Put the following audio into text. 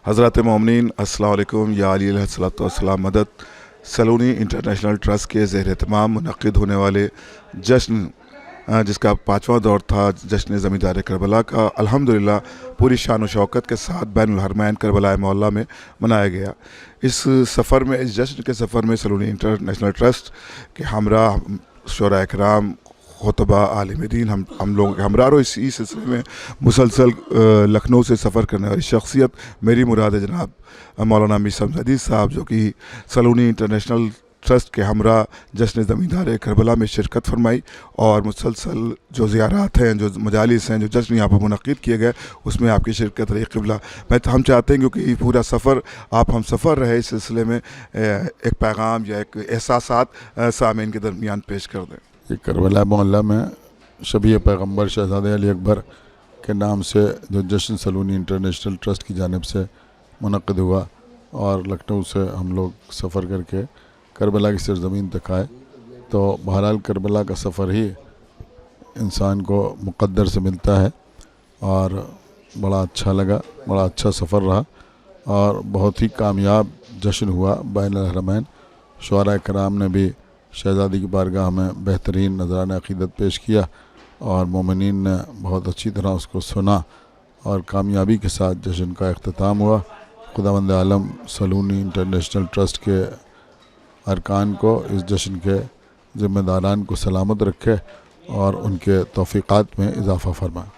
حضرات مومنین السلام علیکم. یا علی علیہ الصلوۃ والسلام مدد. سلونی انٹرنیشنل ٹرسٹ کے زیر اہتمام منعقد ہونے والے جشن جس کا 5واں دور تھا جشن زمیندار کربلا کا الحمدللہ پوری شان و شوکت کے ساتھ بین الحرمین کربلا معلیٰ میں منایا گیا. اس سفر میں اس جشن کے سفر میں سلونی انٹرنیشنل ٹرسٹ کے ہمراہ شعراء اکرام خطبہ عالم دین ہم لوگوں کے ہمراہ اور اسی سلسلے میں مسلسل لکھنؤ سے سفر کرنے والی شخصیت میری مراد جناب مولانا میر شمس حدیث صاحب جو کہ سلونی انٹرنیشنل ٹرسٹ کے ہمراہ جشن زمیندار کربلا میں شرکت فرمائی اور مسلسل جو زیارات ہیں جو مجالس ہیں جو جشن یہاں پر منعقد کیے گئے اس میں آپ کی شرکت رہی. قبلہ ہم چاہتے ہیں کیونکہ یہ پورا سفر آپ ہم سفر رہے اس سلسلے میں ایک پیغام یا ایک احساسات سامعین کے درمیان پیش کر دیں. یہ کربلا معلیٰ میں شبیہ پیغمبر شہزادہ علی اکبر کے نام سے جو جشن سلونی انٹرنیشنل ٹرسٹ کی جانب سے منعقد ہوا اور لکھنؤ سے ہم لوگ سفر کر کے کربلا کی سرزمین تک آئے. تو بہرحال کربلا کا سفر ہی انسان کو مقدر سے ملتا ہے اور بڑا اچھا لگا, بڑا اچھا سفر رہا اور بہت ہی کامیاب جشن ہوا بین الحرمین. شعراء کرام نے بھی شہزادی کی بارگاہ میں بہترین نذرانہ عقیدت پیش کیا اور مومنین نے بہت اچھی طرح اس کو سنا اور کامیابی کے ساتھ جشن کا اختتام ہوا. خداوند عالم سلونی انٹرنیشنل ٹرسٹ کے ارکان کو, اس جشن کے ذمہ داران کو سلامت رکھے اور ان کے توفیقات میں اضافہ فرمائے.